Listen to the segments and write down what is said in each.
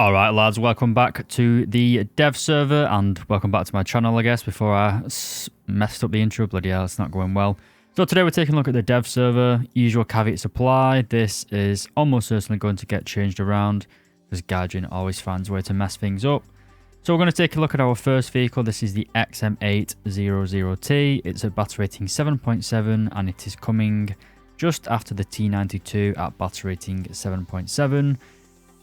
Alright lads, welcome back to the dev server and welcome back to my channel I guess before I messed up the intro. Bloody hell, it's not going well. So today we're taking a look at the dev server, usual caveats apply. This is almost certainly going to get changed around because Gaijin always finds a way to mess things up. So we're going to take a look at our first vehicle. This is the XM800T. It's a battle rating 7.7 and it is coming just after the T92 at battle rating 7.7.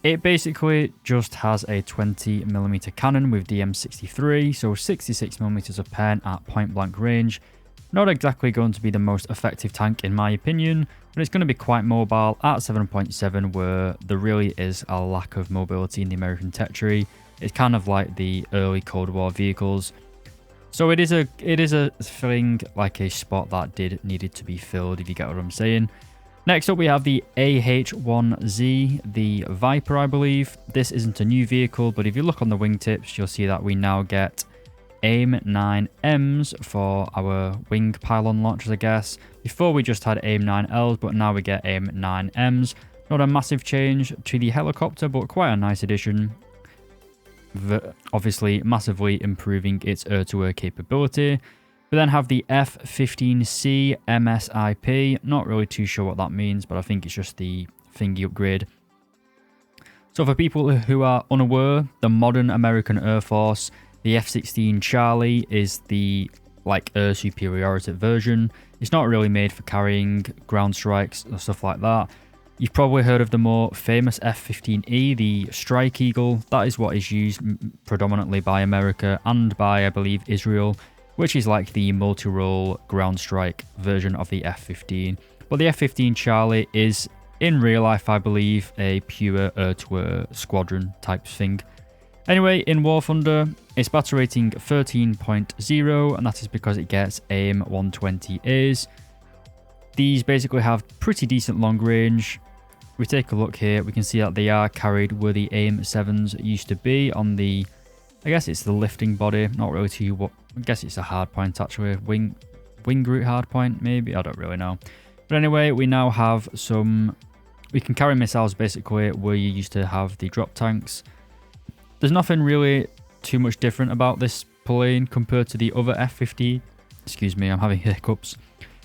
It basically just has a 20mm cannon with DM63, so 66mm of pen at point blank range. Not exactly going to be the most effective tank in my opinion, but it's going to be quite mobile at 7.7 where there really is a lack of mobility in the American tech tree. It's kind of like the early Cold War vehicles. So it is a thing, like a spot that needed to be filled, if you get what I'm saying. Next up we have the AH-1Z, the Viper I believe. This isn't a new vehicle, but if you look on the wingtips, you'll see that we now get AIM-9Ms for our wing pylon launchers I guess. Before we just had AIM-9Ls, but now we get AIM-9Ms. Not a massive change to the helicopter, but quite a nice addition. Obviously massively improving its air-to-air capability. We then have the F-15C MSIP. Not really too sure what that means, but I think it's just the thingy upgrade. So for people who are unaware, the modern American Air Force, the F-16 Charlie is the air superiority version. It's not really made for carrying ground strikes or stuff like that. You've probably heard of the more famous F-15E, the Strike Eagle. That is what is used predominantly by America and by, I believe, Israel, which is like the multi-role ground strike version of the F-15. But the F-15 Charlie is, in real life, I believe, a pure air-to-air squadron type thing. Anyway, in War Thunder, it's battle rating 13.0, and that is because it gets AIM-120As. These basically have pretty decent long range. We take a look here, we can see that they are carried where the AIM-7s used to be on the, I guess it's the lifting body, not really too what. I guess it's a hard point actually, wing root hard point maybe, I don't really know. But anyway, we now have we can carry missiles basically where you used to have the drop tanks. There's nothing really too much different about this plane compared to the other F-15. Excuse me, I'm having hiccups.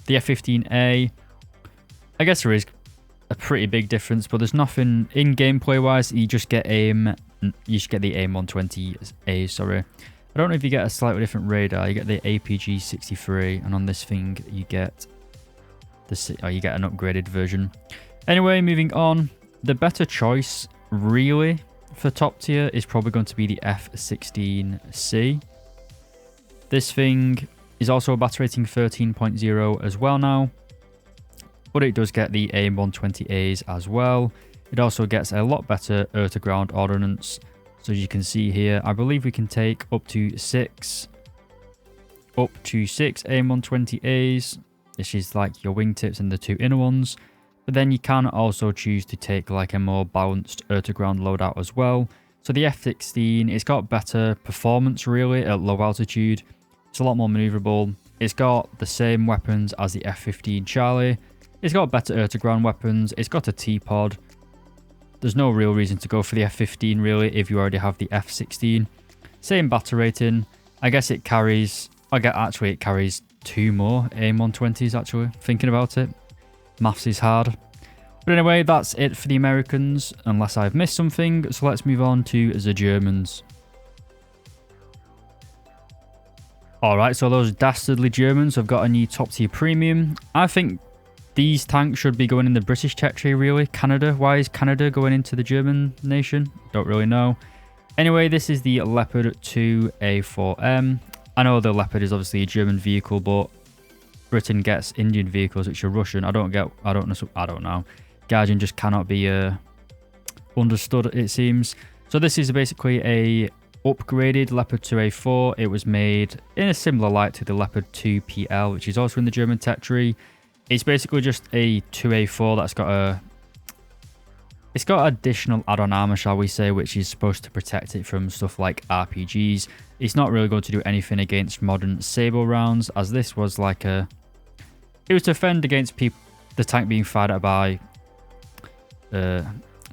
The F-15A, I guess there is a pretty big difference, but there's nothing in gameplay wise. You just get the AIM-120A, sorry. I don't know if you get a slightly different radar. You get the APG-63, and on this thing you get an upgraded version. Anyway, moving on. The better choice, really, for top tier is probably going to be the F-16C. This thing is also a battle rating 13.0 as well now, but it does get the AIM-120As as well. It also gets a lot better air-to-ground ordnance. So as you can see here, I believe we can take up to six AIM-120As. This is like your wingtips and the two inner ones. But then you can also choose to take like a more balanced air-to-ground loadout as well. So the F-16, it's got better performance really at low altitude. It's a lot more maneuverable. It's got the same weapons as the F-15 Charlie. It's got better air-to-ground weapons. It's got a T-pod. There's no real reason to go for the F-15 really if you already have the F-16. Same battle rating. I guess it carries... it carries two more AIM-120s actually, thinking about it. Maths is hard. But anyway, that's it for the Americans, unless I've missed something. So let's move on to the Germans. Alright, so those dastardly Germans have got a new top tier premium. I think these tanks should be going in the British tech tree really. Canada, why is Canada going into the German nation? Don't really know. Anyway, this is the Leopard 2 A4M. I know the Leopard is obviously a German vehicle, but Britain gets Indian vehicles which are Russian. I don't know. Gaijin just cannot be understood, it seems. So this is basically a upgraded Leopard 2A4. It was made in a similar light to the Leopard 2PL, which is also in the German tech tree. It's basically just a 2A4 that's got it's got additional add-on armor, shall we say, which is supposed to protect it from stuff like RPGs. It's not really going to do anything against modern Sable rounds, as this was like it was to defend against the tank being fired at by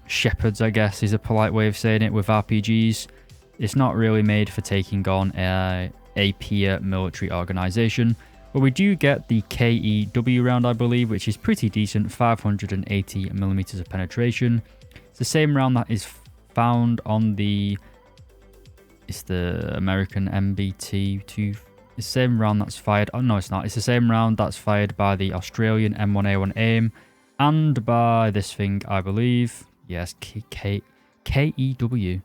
shepherds, I guess is a polite way of saying it, with RPGs. It's not really made for taking on a peer military organization. But we do get the KEW round, I believe, which is pretty decent, 580mm of penetration. It's the same round that is found on the... It's the American MBT-2. It's the same round that's fired... Oh, no, it's not. It's the same round that's fired by the Australian M1A1 AIM and by this thing, I believe. Yes, KEW. You've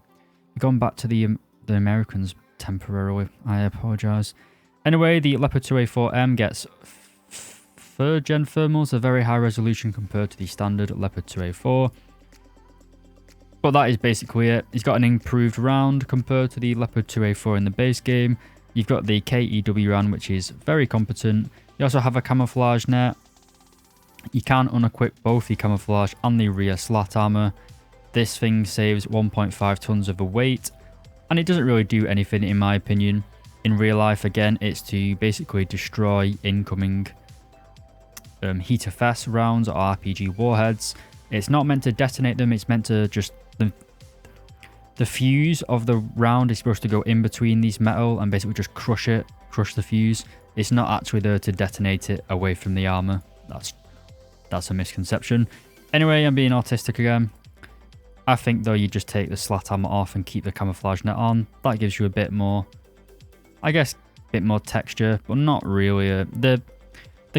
gone back to the Americans temporarily. I apologise. Anyway, the Leopard 2A4M gets 3rd gen thermals, a very high resolution compared to the standard Leopard 2A4. But that is basically it. It's got an improved round compared to the Leopard 2A4 in the base game. You've got the KEW round, which is very competent. You also have a camouflage net. You can unequip both the camouflage and the rear slat armor. This thing saves 1.5 tons of a weight, and it doesn't really do anything in my opinion. In real life, again, it's to basically destroy incoming Heat-of-Fest rounds or RPG warheads. It's not meant to detonate them, it's meant to just... The fuse of the round is supposed to go in between these metal and basically just crush the fuse. It's not actually there to detonate it away from the armor. That's a misconception. Anyway, I'm being autistic again. I think though you just take the slat armor off and keep the camouflage net on. That gives you a bit more, I guess, a bit more texture, but not really. The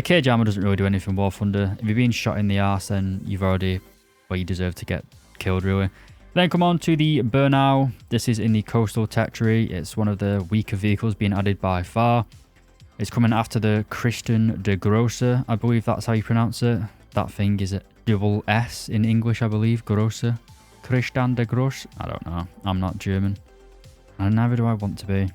cage armor doesn't really do anything War Thunder. If you're being shot in the arse, then you've already, well, you deserve to get killed really. Then come on to the Burnau. This is in the coastal territory. It's one of the weaker vehicles being added by far. It's coming after the Christian de Grosse, I believe that's how you pronounce it. That thing is a double S in English, I believe. Grosse. Christian de Grosse. I don't know. I'm not German. And neither do I want to be.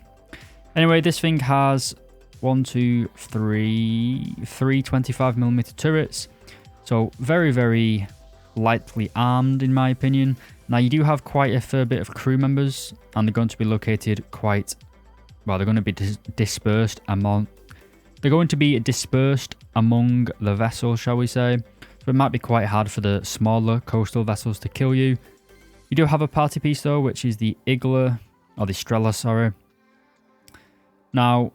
Anyway, this thing has 3 25mm turrets. So very, very lightly armed in my opinion. Now you do have quite a fair bit of crew members, and they're going to be located quite... Well, they're going to be dispersed among... They're going to be dispersed among the vessels, shall we say. So it might be quite hard for the smaller coastal vessels to kill you. You do have a party piece though, which is the Igla, or the Strela, sorry. Now,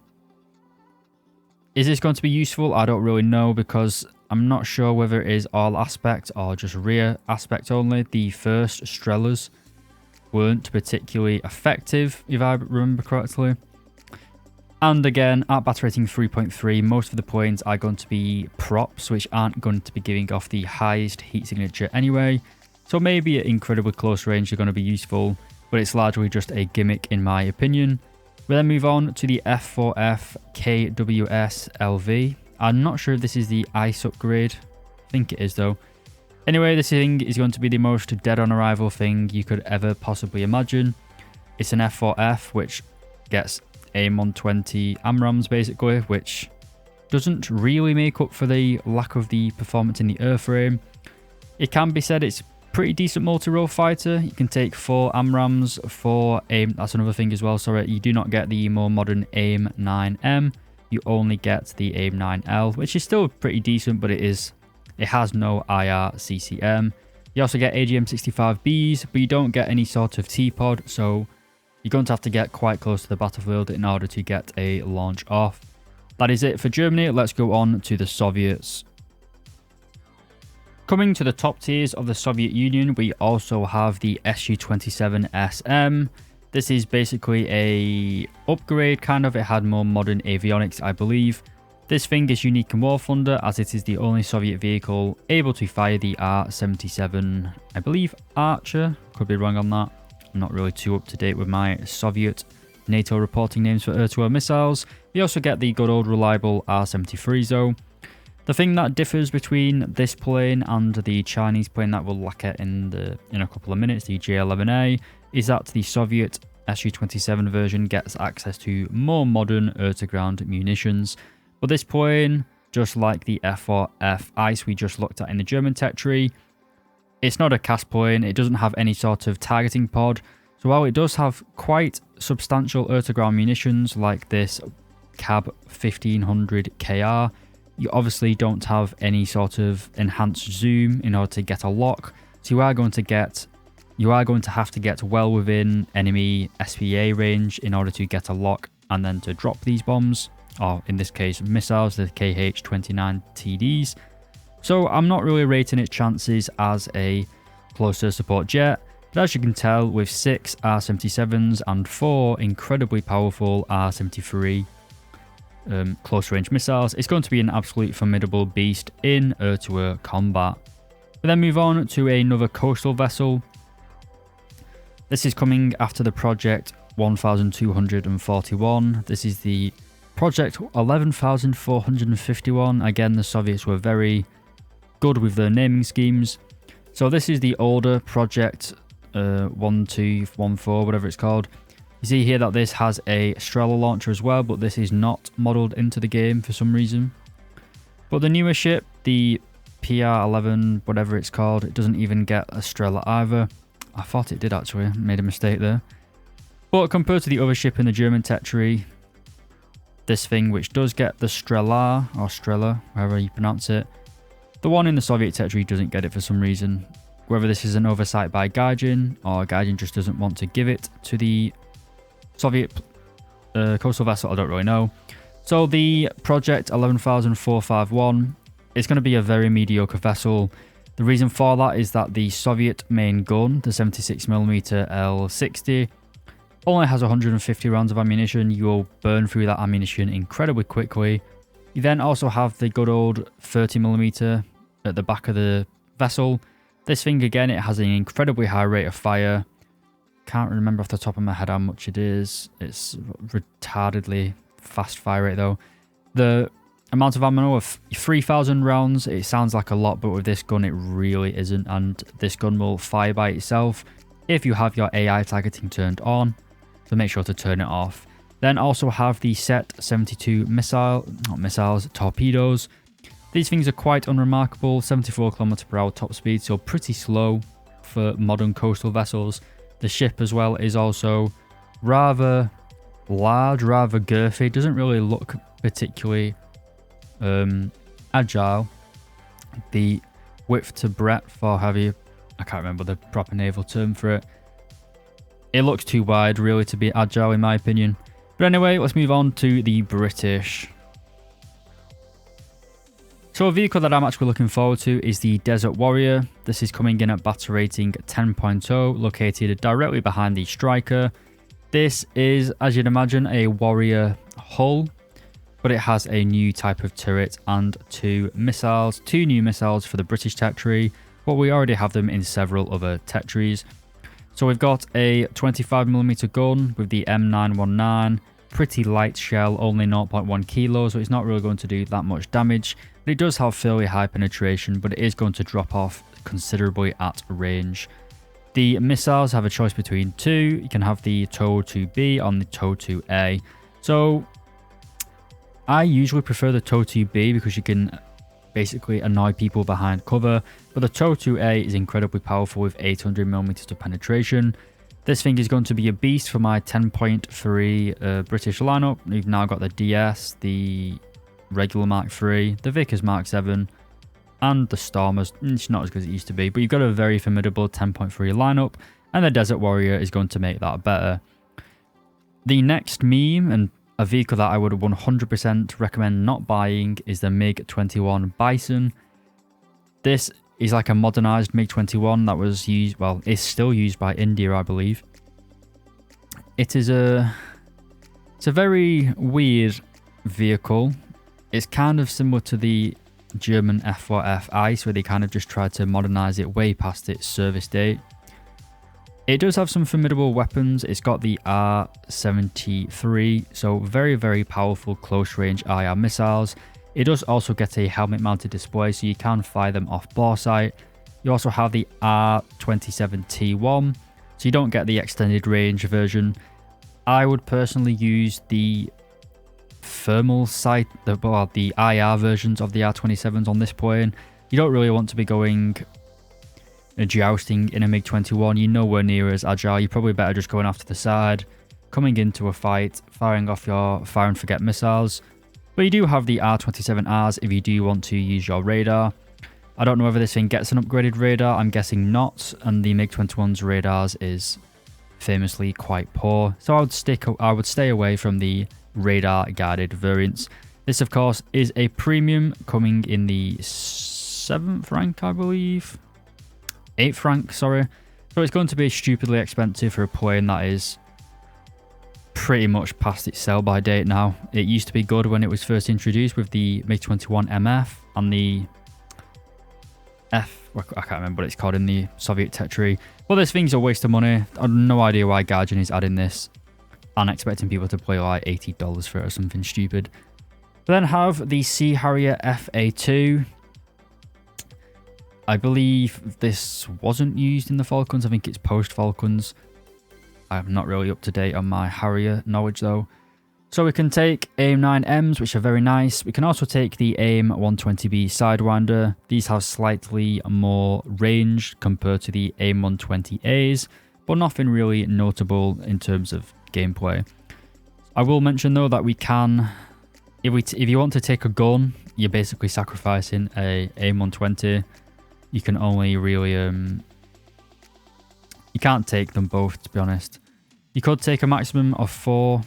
is this going to be useful? I don't really know, because I'm not sure whether it is all aspect or just rear aspect only. The first Strelas weren't particularly effective, if I remember correctly. And again, at battle rating 3.3, most of the points are going to be props, which aren't going to be giving off the highest heat signature anyway. So maybe at incredibly close range they're going to be useful, but it's largely just a gimmick in my opinion. We then move on to the F4F KWS LV. I'm not sure if this is the ice upgrade. I think it is though. Anyway, this thing is going to be the most dead on arrival thing you could ever possibly imagine. It's an F4F which gets AIM-120 AMRAAMs basically, which doesn't really make up for the lack of the performance in the airframe. It can be said it's pretty decent multi-role fighter. You can take 4 AMRAAMs, 4 AIM, that's another thing as well, sorry, you do not get the more modern AIM-9M, you only get the AIM-9L, which is still pretty decent, but it has no IR CCM. You also get AGM-65Bs, but you don't get any sort of T-pod, so you're going to have to get quite close to the battlefield in order to get a launch off. That is it for Germany. Let's go on to the Soviets. Coming to the top tiers of the Soviet Union, we also have the Su-27SM. This is basically a upgrade, kind of. It had more modern avionics, I believe. This thing is unique in War Thunder, as it is the only Soviet vehicle able to fire the R-77, I believe, Archer. Could be wrong on that. I'm not really too up to date with my Soviet NATO reporting names for air-to-air missiles. We also get the good old reliable R-73 though. The thing that differs between this plane and the Chinese plane that we'll look at in a couple of minutes, the J-11A, is that the Soviet Su-27 version gets access to more modern air-to-ground munitions. But this plane, just like the F4F ICE we just looked at in the German territory, it's not a cast plane, it doesn't have any sort of targeting pod. So while it does have quite substantial air-to-ground munitions like this CAB 1500 KR, you obviously don't have any sort of enhanced zoom in order to get a lock. So you are going to have to get well within enemy SPA range in order to get a lock and then to drop these bombs, or in this case missiles, the KH-29 TDs. So I'm not really rating its chances as a close-air support jet, but as you can tell, with 6 R-77s and 4 incredibly powerful R-73 close-range missiles, it's going to be an absolute formidable beast in air-to-air combat. We then move on to another coastal vessel. This is coming after the Project 1241. This is the Project 11451. Again, the Soviets were very good with their naming schemes. So this is the older Project 1214, whatever it's called. You see here that this has a Strela launcher as well, but this is not modeled into the game for some reason. But the newer ship, the PR-11, whatever it's called, it doesn't even get a Strela either. I thought it did actually, made a mistake there. But compared to the other ship in the German tech tree, this thing which does get the Strela, or Strela, however you pronounce it, the one in the Soviet tech tree doesn't get it for some reason. Whether this is an oversight by Gaijin, or Gaijin just doesn't want to give it to the Soviet coastal vessel, I don't really know. So the Project 11451 is going to be a very mediocre vessel. The reason for that is that the Soviet main gun, the 76mm L60, only has 150 rounds of ammunition. You will burn through that ammunition incredibly quickly. You then also have the good old 30mm at the back of the vessel. This thing again, it has an incredibly high rate of fire. Can't remember off the top of my head how much it is. It's retardedly fast fire rate though. The amount of ammo of 3,000 rounds, it sounds like a lot, but with this gun it really isn't, and this gun will fire by itself if you have your AI targeting turned on, so make sure to turn it off. Then also have the Set 72 torpedoes. These things are quite unremarkable, 74 km/h top speed, so pretty slow for modern coastal vessels. The ship as well is also rather large, rather girthy, doesn't really look particularly agile. The width to breadth, or have you, I can't remember the proper naval term for it. It looks too wide really to be agile in my opinion. But anyway, let's move on to the British. So a vehicle that I'm actually looking forward to is the Desert Warrior. This is coming in at battle rating 10.0, located directly behind the Striker. This is, as you'd imagine, a Warrior hull, but it has a new type of turret and two new missiles for the British tech tree, but we already have them in several other tech trees. So we've got a 25mm gun with the M919, pretty light shell, only 0.1 kilos, so it's not really going to do that much damage, but it does have fairly high penetration, but it is going to drop off considerably at range. The missiles have a choice between two. You can have the TOW 2B and the TOW 2A. So I usually prefer the TOW 2B because you can basically annoy people behind cover, but the TOW 2A is incredibly powerful with 800mm of penetration. This thing is going to be a beast for my 10.3 British lineup. We've now got the DS, the regular Mark III, the Vickers Mark 7, and the Stormers. It's not as good as it used to be, but you've got a very formidable 10.3 lineup, and the Desert Warrior is going to make that better. The next meme, and a vehicle that I would 100% recommend not buying, is the MiG-21 Bison. This is like a modernized MiG-21 that was used, well, is still used by India, I believe. It's a very weird vehicle. It's kind of similar to the German F4F Ice, where they kind of just tried to modernize it way past its service date. It does have some formidable weapons. It's got the R-73, so very, very powerful close-range IR missiles. It does also get a helmet-mounted display, so you can fire them off bore sight. You also have the R-27T1, so you don't get the extended range version. I would personally use the thermal sight, the IR versions of the R-27s on this plane. You don't really want to be going jousting in a MiG-21. You're nowhere near as agile. You're probably better just going off to the side, coming into a fight, firing off your fire and forget missiles. But you do have the R-27Rs if you do want to use your radar. I don't know whether this thing gets an upgraded radar. I'm guessing not. And the MiG-21's radars is famously quite poor. So I would stay away from the radar guided variants. This, of course, is a premium coming in the 7th rank, I believe. 8th rank, sorry. So it's going to be stupidly expensive for a plane that is pretty much past its sell-by date now. It used to be good when it was first introduced with the MiG-21 MF and the I can't remember what it's called in the Soviet tech tree. Well, this thing's a waste of money. I have no idea why Guardian is adding this and expecting people to pay like $80 for it or something stupid. We then have the Harrier FA2. I believe this wasn't used in the Falcons. I think it's post-Falcons. I'm not really up to date on my Harrier knowledge though. So we can take AIM-9Ms, which are very nice. We can also take the AIM-120B Sidewinder. These have slightly more range compared to the AIM-120As, but nothing really notable in terms of gameplay. I will mention though that we can, if you want to take a gun, you're basically sacrificing a AIM-120. You can only really, you can't take them both, to be honest. You could take a maximum of 4,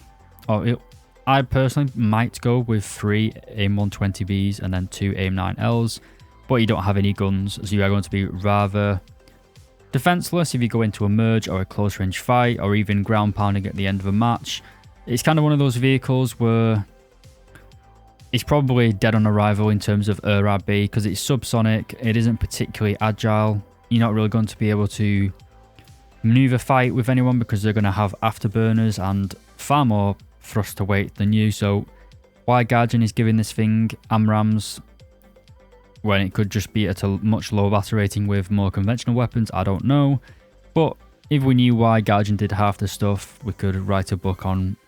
I personally might go with 3 AIM-120Bs and then 2 AIM-9Ls, but you don't have any guns, so you are going to be rather defenseless if you go into a merge or a close range fight or even ground pounding at the end of a match. It's kind of one of those vehicles where it's probably dead on arrival in terms of RAB because it's subsonic, it isn't particularly agile, you're not really going to be able to maneuver fight with anyone because they're going to have afterburners and far more thrust to weight than you. So why Guardian is giving this thing AMRAMs when it could just be at a much lower battle rating with more conventional weapons, I don't know. But if we knew why Guardian did half the stuff, we could write a book on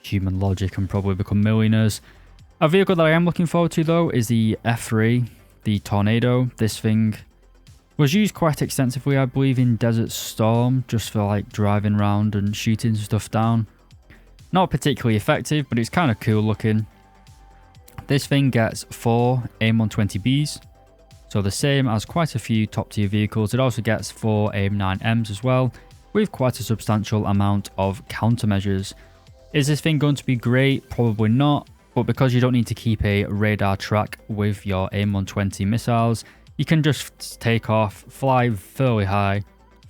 human logic and probably become millionaires. A vehicle that I am looking forward to though is the F3, the Tornado. This thing was used quite extensively, I believe, in Desert Storm, just for like driving around and shooting stuff down. Not particularly effective, but it's kind of cool looking. This thing gets 4 AIM-120Bs, so the same as quite a few top tier vehicles. It also gets 4 AIM-9Ms as well, with quite a substantial amount of countermeasures. Is this thing going to be great? Probably not, but because you don't need to keep a radar track with your AIM-120 missiles, you can just take off, fly fairly high,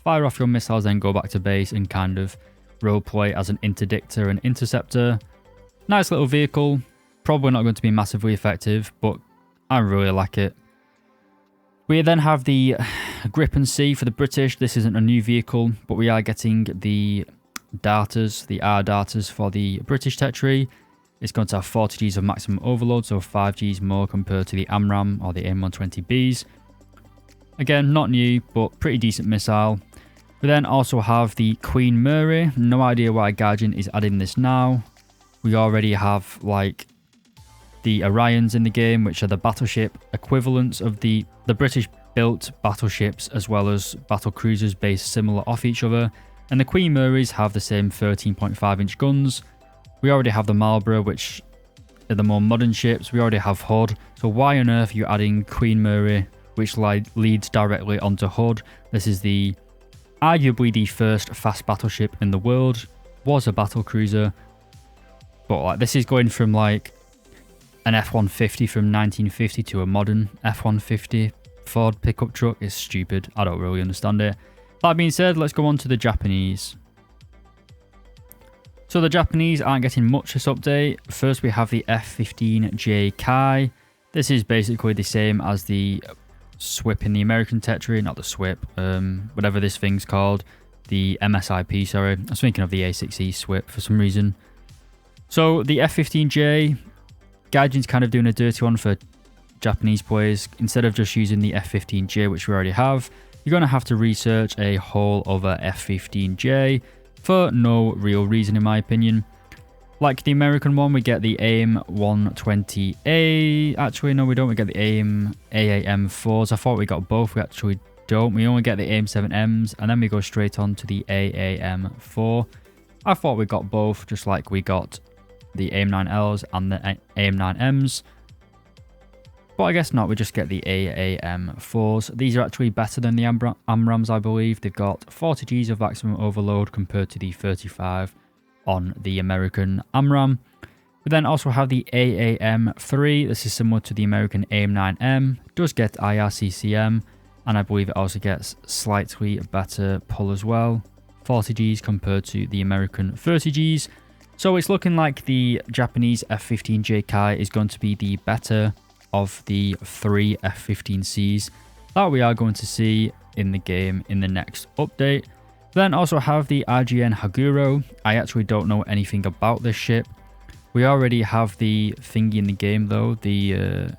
fire off your missiles, then go back to base and kind of roleplay as an interdictor and interceptor. Nice little vehicle, probably not going to be massively effective, but I really like it. We then have the Gripen C for the British. This isn't a new vehicle, but we are getting the darters, the R darters for the British tech tree. It's going to have 40 Gs of maximum overload, so 5 Gs more compared to the AMRAM or the AIM-120Bs. Again, not new, but pretty decent missile. We then also have the Queen Mary. No idea why Guardian is adding this now. We already have like the Orions in the game, which are the battleship equivalents of the British built battleships as well as battle cruisers based similar off each other. And the Queen Marys have the same 13.5 inch guns. We already have the Marlborough, which are the more modern ships. We already have HUD. So why on earth are you adding Queen Mary, which leads directly onto HUD? This is arguably the first fast battleship in the world, was a battle cruiser, but like this is going from like an F-150 from 1950 to a modern F-150 Ford pickup truck. It's stupid. I don't really understand it. That being said, let's go on to the Japanese. So the Japanese aren't getting much this update. First we have the F-15J Kai. This is basically the same as the SWIP in the American tech tree, not the SWIP, whatever this thing's called, the MSIP, sorry. I was thinking of the A6E SWIP for some reason. So the F-15J, Gaijin's kind of doing a dirty one for Japanese players. Instead of just using the F-15J, which we already have, you're going to have to research a whole other F-15J for no real reason, in my opinion. Like the American one, we get the AIM-120A. Actually, no, we don't. We get the AAM-4s. I thought we got both. We actually don't. We only get the AIM-7Ms, and then we go straight on to the AAM-4. I thought we got both, just like we got the AIM-9Ls and the AIM-9Ms. But I guess not, we just get the AAM4s. These are actually better than the AMRAAMs, I believe. They've got 40 Gs of maximum overload compared to the 35 on the American AMRAAM. We then also have the AAM3. This is similar to the American AIM-9M. Does get IRCCM, and I believe it also gets slightly better pull as well. 40 Gs compared to the American 30 Gs. So it's looking like the Japanese F-15J Kai is going to be the better of the 3 F-15Cs that we are going to see in the game in the next update. Then also have the IGN Haguro. I actually don't know anything about this ship. We already have the thingy in the game though, the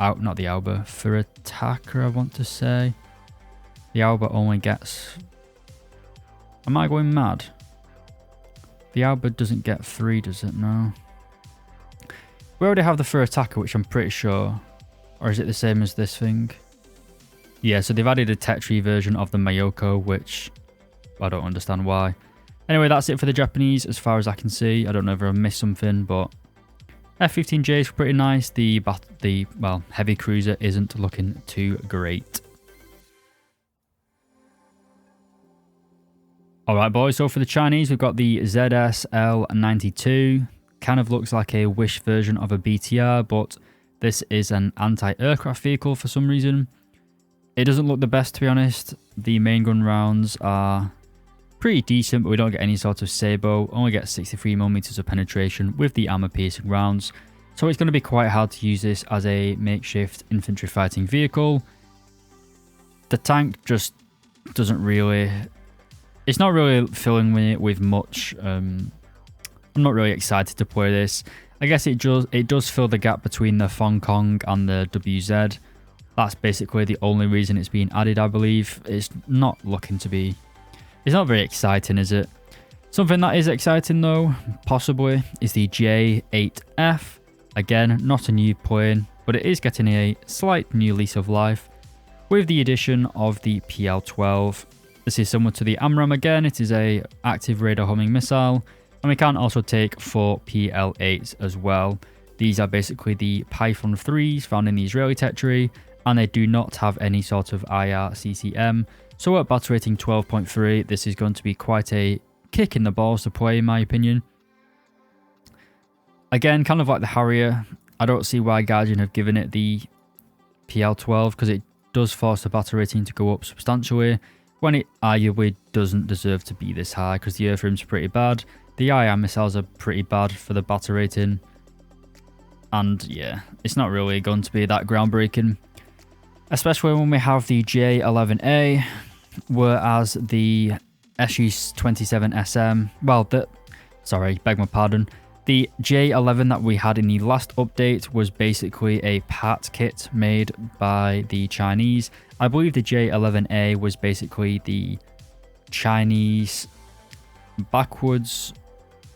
not the Alba, for attacker I want to say. The Alba only gets... Am I going mad? The Alba doesn't get 3, does it? No. We already have the fur attacker, which I'm pretty sure. Or is it the same as this thing? Yeah, so they've added a tech tree version of the Mayoko, which I don't understand why. Anyway, that's it for the Japanese as far as I can see. I don't know if I missed something, but F-15J is pretty nice. The heavy cruiser isn't looking too great. Alright boys, so for the Chinese, we've got the ZSL-92. Kind of looks like a Wish version of a BTR, but this is an anti-aircraft vehicle for some reason. It doesn't look the best, to be honest. The main gun rounds are pretty decent, but we don't get any sort of sabot. Only get 63mm of penetration with the armor-piercing rounds. So it's going to be quite hard to use this as a makeshift infantry fighting vehicle. The tank just doesn't really... It's not really filling me with much. I'm not really excited to play this. I guess it does fill the gap between the Hong Kong and the WZ. That's basically the only reason it's being added, I believe. It's not looking to be... It's not very exciting, is it? Something that is exciting, though, possibly, is the J8F. Again, not a new plane, but it is getting a slight new lease of life with the addition of the PL-12. This is similar to the AMRAAM again. It is a active radar homing missile, and we can also take 4 PL-8s as well. These are basically the Python 3s found in the Israeli tech tree, and they do not have any sort of IRCCM. So at battle rating 12.3, this is going to be quite a kick in the balls to play, in my opinion. Again, kind of like the Harrier, I don't see why Guardian have given it the PL-12, because it does force the battle rating to go up substantially, when it arguably doesn't deserve to be this high, because the airframe's pretty bad. The IR missiles are pretty bad for the battle rating. And yeah, it's not really going to be that groundbreaking. Especially when we have the J11A, whereas the SU-27SM, beg my pardon, the J11 that we had in the last update was basically a part kit made by the Chinese. I believe the J11A was basically the Chinese backwards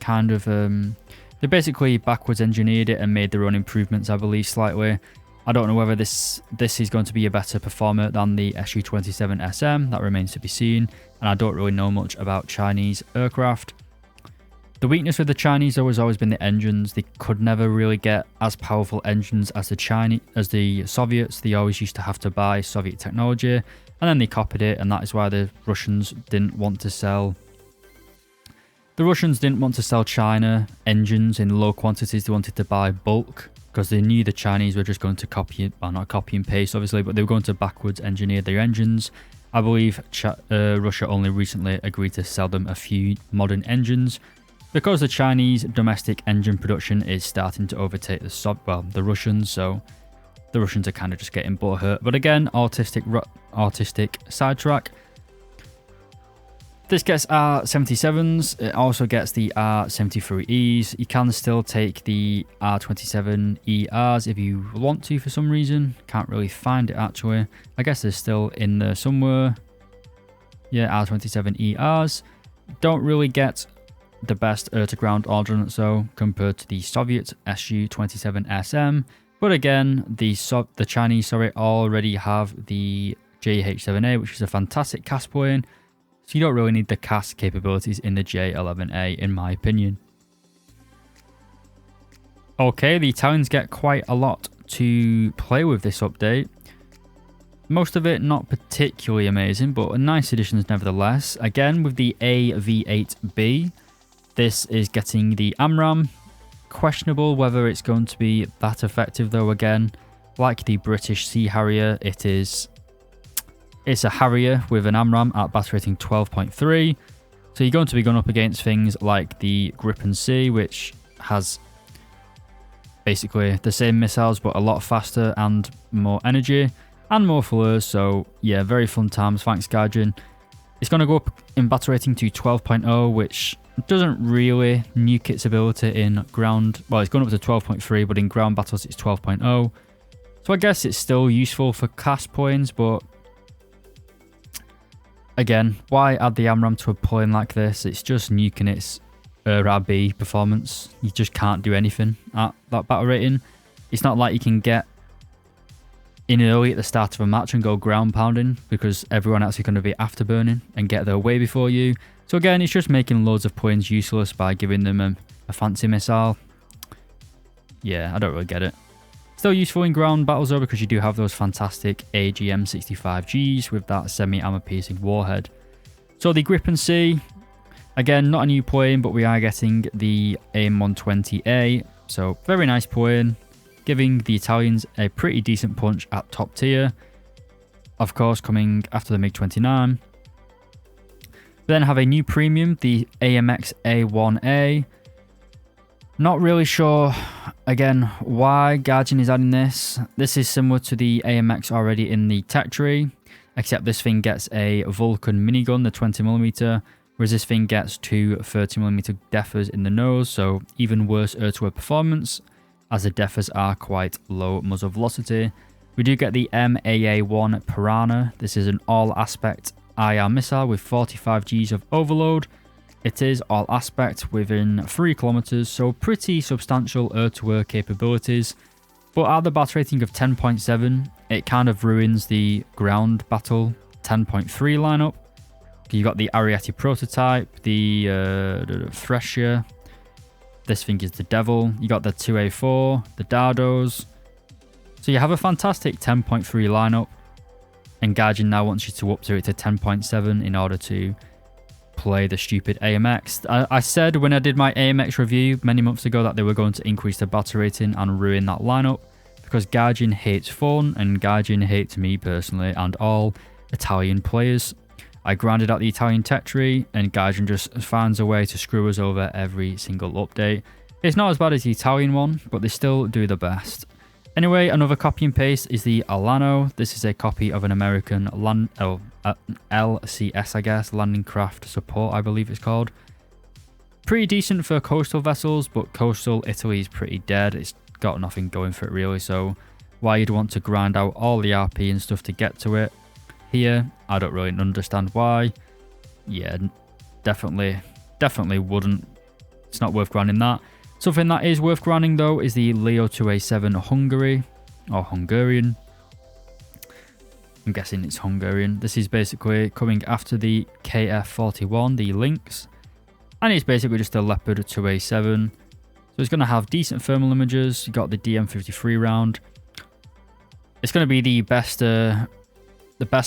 kind of... they basically backwards engineered it and made their own improvements, I believe, slightly. I don't know whether this is going to be a better performer than the SU-27SM. That remains to be seen. And I don't really know much about Chinese aircraft. The weakness with the Chinese, though, has always been the engines. They could never really get as powerful engines as the Soviets. They always used to have to buy Soviet technology, and then they copied it, and that is why the Russians didn't want to sell. The Russians didn't want to sell China engines in low quantities. They wanted to buy bulk, because they knew the Chinese were just going to copy, well, not copy and paste, obviously, but they were going to backwards engineer their engines. I believe Russia only recently agreed to sell them a few modern engines, because the Chinese domestic engine production is starting to overtake the Russians, so the Russians are kind of just getting butthurt. But again, artistic sidetrack. This gets R77s. It also gets the R73Es. You can still take the R27ERs if you want to for some reason. Can't really find it actually. I guess they're still in there somewhere. Yeah, R27ERs. Don't really get the best air-to-ground ordnance though compared to the Soviet Su-27SM. But again, the Chinese already have the JH-7A, which is a fantastic cast plane. So you don't really need the cast capabilities in the J11A, in my opinion. Okay, the Italians get quite a lot to play with this update. Most of it not particularly amazing, but nice additions nevertheless. Again, with the AV-8B, this is getting the AMRAAM. Questionable whether it's going to be that effective though. Again, like the British Sea Harrier, it's a Harrier with an AMRAAM at battle rating 12.3. So you're going to be going up against things like the Gripen C, which has basically the same missiles but a lot faster and more energy and more flares. So yeah, very fun times. Thanks, Guardian. It's going to go up in battle rating to 12.0, which doesn't really nuke its ability in ground. Well, it's going up to 12.3, but in ground battles it's 12.0. So I guess it's still useful for cast points, but again, why add the AMRAAM to a plane like this? It's just nuking its RB performance. You just can't do anything at that battle rating. It's not like you can get in early at the start of a match and go ground pounding, because everyone else is going to be afterburning and get their way before you. So again, it's just making loads of planes useless by giving them a fancy missile. Yeah, I don't really get it. Still useful in ground battles though, because you do have those fantastic AGM-65Gs with that semi-armor piercing warhead. So the Gripen C, again, not a new plane, but we are getting the AIM-120A. So very nice plane, giving the Italians a pretty decent punch at top tier. Of course, coming after the MiG-29. We then have a new premium, the AMX A1A. Not really sure, again, why Guardian is adding this. This is similar to the AMX already in the tech tree, except this thing gets a Vulcan minigun, the 20mm, whereas this thing gets two 30mm deffers in the nose, so even worse air-to-air performance, as the deffers are quite low muzzle velocity. We do get the MAA-1 Piranha. This is an all-aspect IR missile with 45 Gs of overload. It is all aspect within 3 kilometers, so pretty substantial air-to-air capabilities. But at the battle rating of 10.7, it kind of ruins the ground battle 10.3 lineup. You got the Ariete prototype, the Thresher. This thing is the Devil. You got the 2A4, the Dardos. So you have a fantastic 10.3 lineup, and Guardian now wants you to up to it to 10.7 in order to play the stupid AMX. I said when I did my AMX review many months ago that they were going to increase the battle rating and ruin that lineup, because Guardian hates fun and Guardian hates me personally and all Italian players. I grinded out the Italian tech tree and Guardian just finds a way to screw us over every single update. It's not as bad as the Italian one, but they still do the best. Anyway, another copy and paste is the Alano. This is a copy of an American LCS, I guess, Landing Craft Support, I believe it's called. Pretty decent for coastal vessels, but coastal Italy is pretty dead. It's got nothing going for it really, so why you'd want to grind out all the RP and stuff to get to it. Here, I don't really understand why. Yeah, definitely wouldn't. It's not worth grinding that. Something that is worth grinding though is the Leo 2A7 Hungary, or Hungarian. I'm guessing it's Hungarian. This is basically coming after the KF41, the Lynx. And it's basically just a Leopard 2A7. So it's going to have decent thermal images. You got the DM53 round. It's going to be the best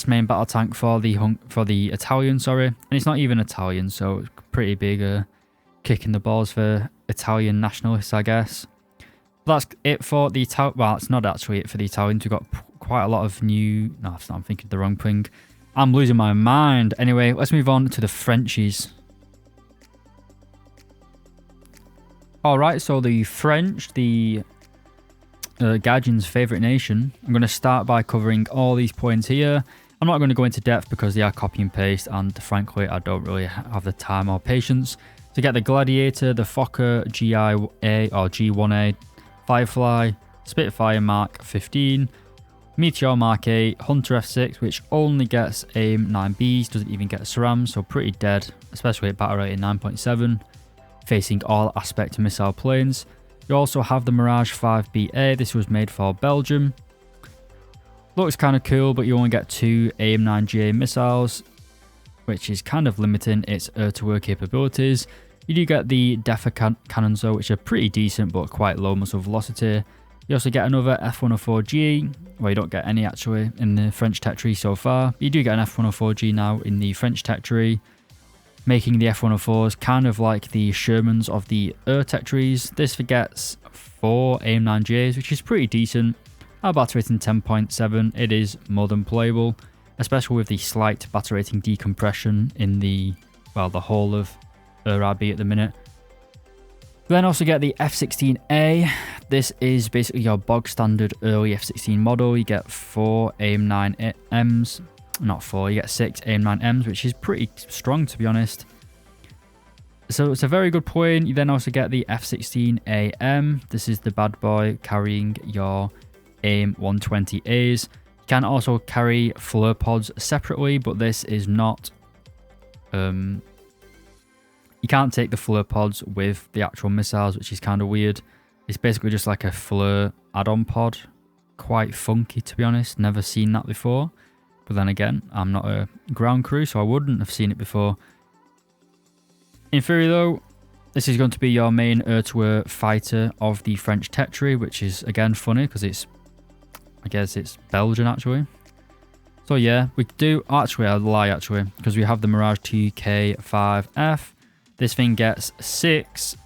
main battle tank for the Italian, sorry. And it's not even Italian, so it's pretty big kick in the balls for Italian nationalists, I guess. But that's it for the Italian. Well, it's not actually it for the Italians. We've got quite a lot of new. No, I'm thinking the wrong thing. I'm losing my mind. Anyway, let's move on to the Frenchies. Alright, so the French, the Guardian's favourite nation. I'm going to start by covering all these points here. I'm not going to go into depth because they are copy and paste, and frankly, I don't really have the time or patience to get the Gladiator, the Fokker GIA or G1A, Firefly, Spitfire Mark 15, Meteor Mark 8, Hunter F6, which only gets AIM-9Bs, doesn't even get SRAM, so pretty dead, especially at battle rating 9.7, facing all aspect missile planes. You also have the Mirage 5BA, this was made for Belgium. Looks kind of cool, but you only get 2 AIM-9GA missiles, which is kind of limiting its air-to-air capabilities. You do get the Defa cannons though, which are pretty decent but quite low muzzle velocity. You also get another F-104G, well, you don't get any actually in the French tech tree so far. You do get an F-104G now in the French tech tree, making the F-104s kind of like the Shermans of the tech trees. This gets 4 AIM-9Js, which is pretty decent. Our battle rating 10.7, it is more than playable, especially with the slight battle rating decompression in the, well, the whole of RB at the minute. Then also get the F-16A. This is basically your bog standard early F-16 model. You get 4 AIM-9Ms, not 4, you get 6 AIM-9Ms, which is pretty strong to be honest. So it's a very good plane. You then also get the F-16AM. This is the bad boy carrying your AIM-120As. You can also carry flare pods separately, but this is not... You can't take the flare pods with the actual missiles, which is kind of weird. It's basically just like a flare add-on pod. Quite funky, to be honest. Never seen that before. But then again, I'm not a ground crew, so I wouldn't have seen it before. In theory, though, this is going to be your main air-to-air fighter of the French tech tree, which is, again, funny because it's... I guess it's Belgian, actually. So, yeah, we do... Actually, I lie, actually, because we have the Mirage 2K5F. This thing gets 6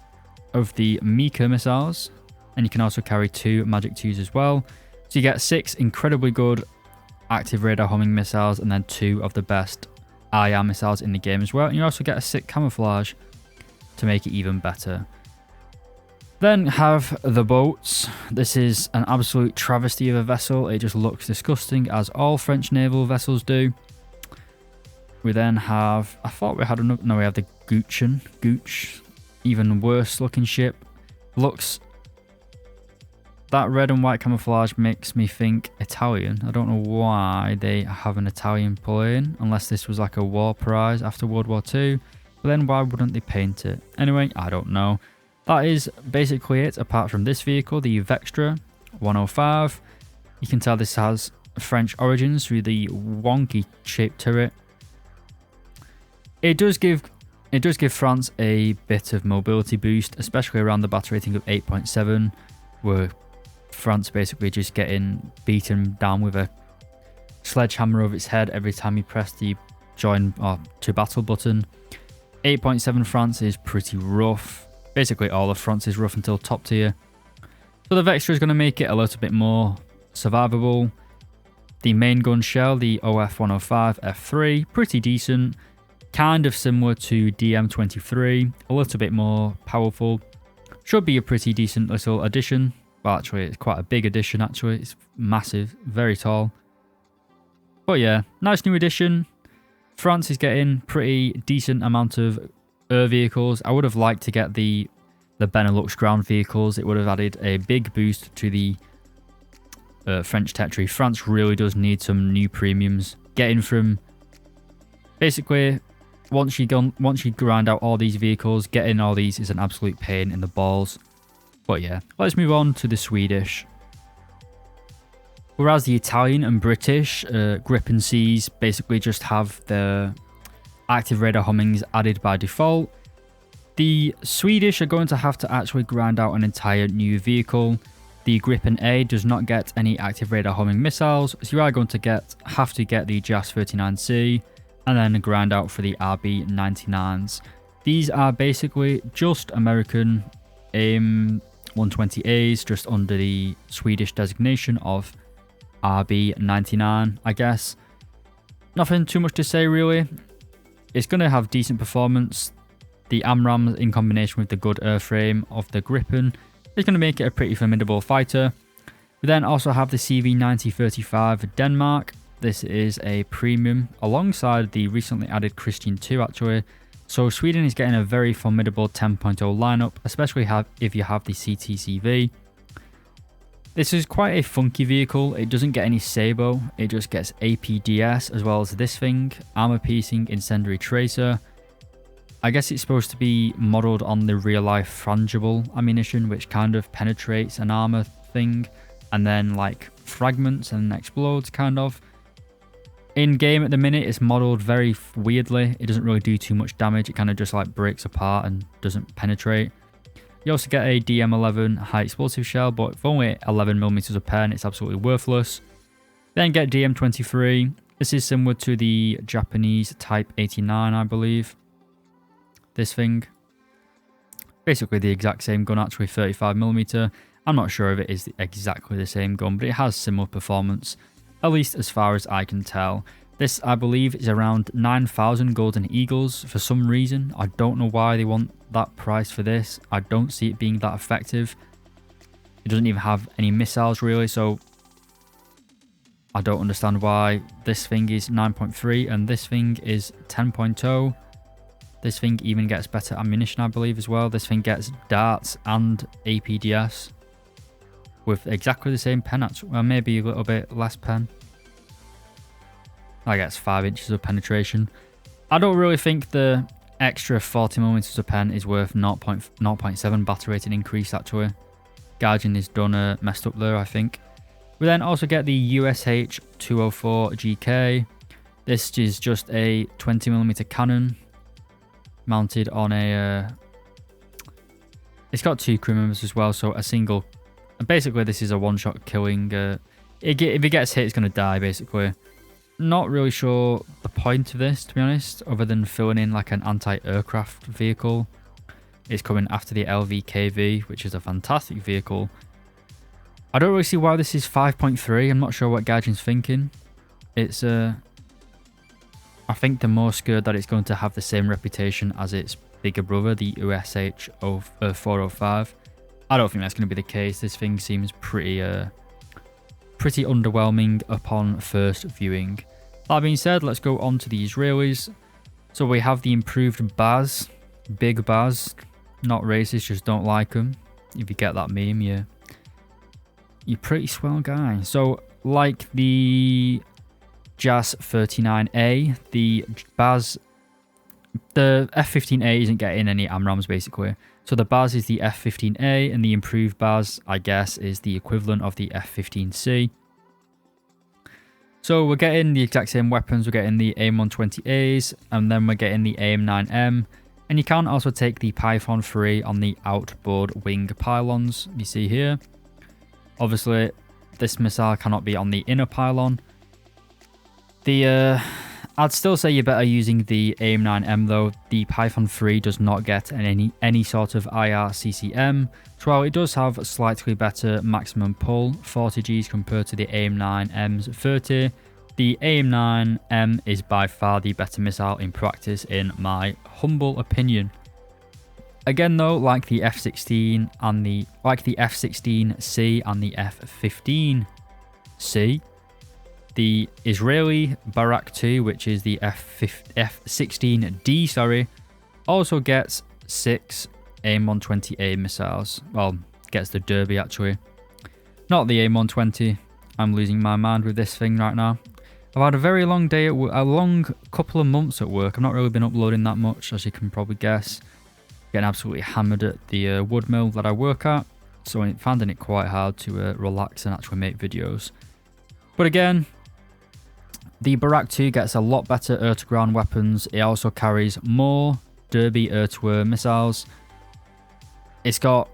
of the Mika missiles, and you can also carry 2 Magic 2s as well. So you get 6 incredibly good active radar homing missiles, and then 2 of the best IR missiles in the game as well. And you also get a sick camouflage to make it even better. Then have the boats. This is an absolute travesty of a vessel. It just looks disgusting, as all French naval vessels do. We then have, I thought we had another, no, we have the Gooch, even worse looking ship. Looks, that red and white camouflage makes me think Italian. I don't know why they have an Italian plane, unless this was like a war prize after World War II. But then why wouldn't they paint it? Anyway, I don't know. That is basically it, apart from this vehicle, the Vextra 105. You can tell this has French origins through the wonky shaped turret. It does give France a bit of mobility boost, especially around the battle rating of 8.7, where France basically just getting beaten down with a sledgehammer over its head every time you press the join or to battle button. 8.7 France is pretty rough. Basically all of France is rough until top tier. So the Vextra is going to make it a little bit more survivable. The main gun shell, the OF-105 F3, pretty decent. Kind of similar to DM23, a little bit more powerful. Should be a pretty decent little addition. Well, actually, it's quite a big addition, actually. It's massive, very tall. But yeah, nice new addition. France is getting pretty decent amount of air vehicles. I would have liked to get the Benelux ground vehicles. It would have added a big boost to the French tech tree. France really does need some new premiums. Getting from... Basically... Once you grind out all these vehicles, getting all these is an absolute pain in the balls. But yeah, let's move on to the Swedish. Whereas the Italian and British Gripen Cs basically just have the active radar hummings added by default, the Swedish are going to have to actually grind out an entire new vehicle. The Gripen A does not get any active radar homing missiles, so you are going to have to get the JAS 39C. And then grind out for the RB99s. These are basically just American AIM-120As, just under the Swedish designation of RB99, I guess. Nothing too much to say, really. It's going to have decent performance. The AMRAM, in combination with the good airframe of the Gripen, is going to make it a pretty formidable fighter. We then also have the CV9035 Denmark. This is a premium alongside the recently added Christian 2 actually. So Sweden is getting a very formidable 10.0 lineup, especially if you have the CTCV. This is quite a funky vehicle. It doesn't get any Sabo, it just gets APDS as well as this thing, armor piercing incendiary tracer. I guess it's supposed to be modelled on the real life frangible ammunition, which kind of penetrates an armor thing and then like fragments and explodes kind of. In game at the minute, it's modelled very weirdly. It doesn't really do too much damage. It kind of just like breaks apart and doesn't penetrate. You also get a DM11 high explosive shell, but with only 11mm of pen, it's absolutely worthless. Then get DM23. This is similar to the Japanese Type 89, I believe. This thing. Basically the exact same gun, actually 35mm. I'm not sure if it is exactly the same gun, but it has similar performance, at least as far as I can tell. This, I believe, is around 9,000 Golden Eagles for some reason. I don't know why they want that price for this. I don't see it being that effective. It doesn't even have any missiles really, so I don't understand why this thing is 9.3 and this thing is 10.0. This thing even gets better ammunition, I believe, as well. This thing gets darts and APDS with exactly the same pen, actually. Well, maybe a little bit less pen. I guess 5 inches of penetration. I don't really think the extra 40mm of pen is worth 0.7 battle rating increase, actually. Guardian is done messed up there, I think. We then also get the USH 204 GK. This is just a 20mm cannon mounted on a... it's got 2 crew members as well, so a single... Basically, this is a one-shot killing... if it gets hit, it's going to die, basically. Not really sure the point of this, to be honest, other than filling in like an anti-aircraft vehicle. It's coming after the LV KV, which is a fantastic vehicle. I don't really see why this is 5.3. I'm not sure what Gaijin's thinking. It's I think they're more scared that it's going to have the same reputation as its bigger brother, the USH 405. I don't think that's going to be the case. This thing seems pretty underwhelming upon first viewing. That being said, let's go on to the Israelis. So we have the improved Baz, Big Baz. Not racist, just don't like them. If you get that meme, you're pretty swell guy. So like the JAS 39A, the Baz, the F-15A isn't getting any AMRAAMs basically. So the Baz is the F-15A and the improved Baz, I guess, is the equivalent of the F-15C. So we're getting the exact same weapons, we're getting the AIM-120As and then we're getting the AIM-9M. And you can also take the Python 3 on the outboard wing pylons you see here. Obviously, this missile cannot be on the inner pylon. I'd still say you're better using the AIM-9M though. The Python 3 does not get any sort of IRCCM. So while it does have slightly better maximum pull, 40 Gs compared to the AIM-9M's 30, the AIM-9M is by far the better missile in practice in my humble opinion. Again though, like the F-16C and the F-15C, the Israeli Barak 2, which is the F-16D, also gets 6 AIM-120A missiles. Well, gets the Derby actually. Not the AIM-120. I'm losing my mind with this thing right now. I've had a very long day, a long couple of months at work. I've not really been uploading that much, as you can probably guess. Getting absolutely hammered at the wood mill that I work at, so I'm finding it quite hard to relax and actually make videos. But again, the Barak 2 gets a lot better air-to-ground weapons. It also carries more Derby air-to-air missiles. It's got...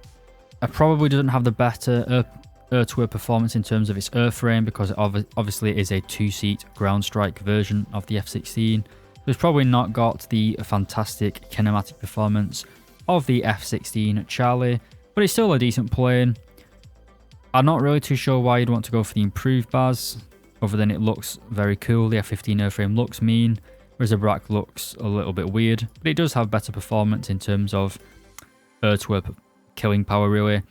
It probably doesn't have the better air-to-air performance in terms of its airframe because it obviously is a 2-seat ground strike version of the F-16. It's probably not got the fantastic kinematic performance of the F-16 Charlie, but it's still a decent plane. I'm not really too sure why you'd want to go for the improved Baz, other than it looks very cool. The F-15 airframe looks mean, whereas the Barak looks a little bit weird, but it does have better performance in terms of air-to-air killing power really.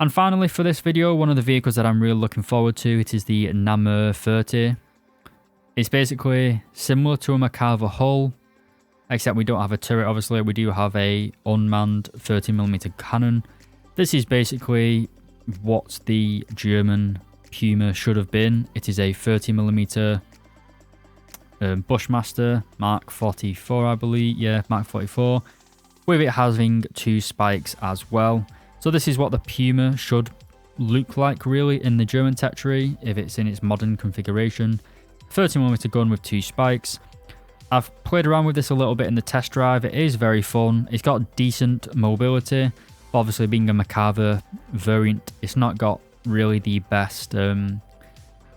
And finally for this video, one of the vehicles that I'm really looking forward to, it is the Namur 30. It's basically similar to a Makarova hull, except we don't have a turret obviously. We do have a unmanned 30mm cannon. This is basically what the German Puma should have been. It is a 30mm Bushmaster Mark 44, I believe. Yeah, Mark 44, with it having 2 spikes as well. So this is what the Puma should look like really in the German tech tree if it's in its modern configuration. 30mm gun with 2 spikes. I've played around with this a little bit in the test drive. It is very fun. It's got decent mobility, but obviously being a Merkava variant, it's not got really the best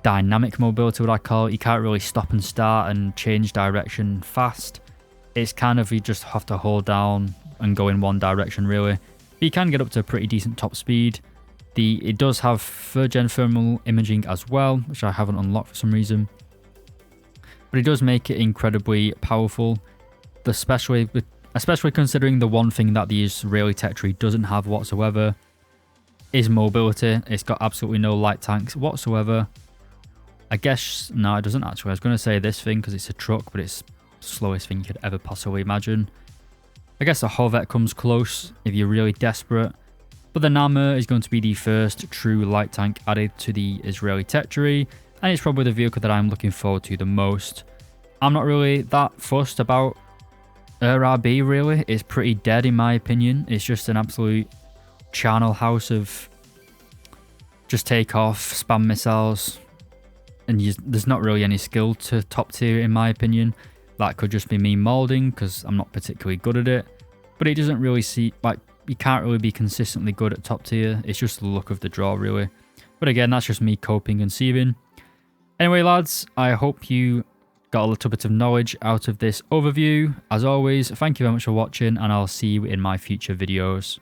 dynamic mobility, what I call it. You can't really stop and start and change direction fast. It's kind of, you just have to hold down and go in one direction really. But you can get up to a pretty decent top speed. It does have 3rd gen thermal imaging as well, which I haven't unlocked for some reason. But it does make it incredibly powerful, especially considering the one thing that the Israeli tech tree doesn't have whatsoever is mobility. It's got absolutely no light tanks whatsoever. I guess, no, it doesn't actually. I was going to say this thing because it's a truck, but it's the slowest thing you could ever possibly imagine. I guess the Horvet comes close if you're really desperate. But the Namur is going to be the first true light tank added to the Israeli tech tree, and it's probably the vehicle that I'm looking forward to the most. I'm not really that fussed about RB really. It's pretty dead in my opinion. It's just an absolute charnel house of just take off, spam missiles, and there's not really any skill to top tier in my opinion. That could just be me molding because I'm not particularly good at it, but it doesn't really you can't really be consistently good at top tier. It's just the look of the draw really. But again, that's just me coping and sieving. Anyway lads, I hope you got a little bit of knowledge out of this overview. As always, thank you very much for watching, and I'll see you in my future videos.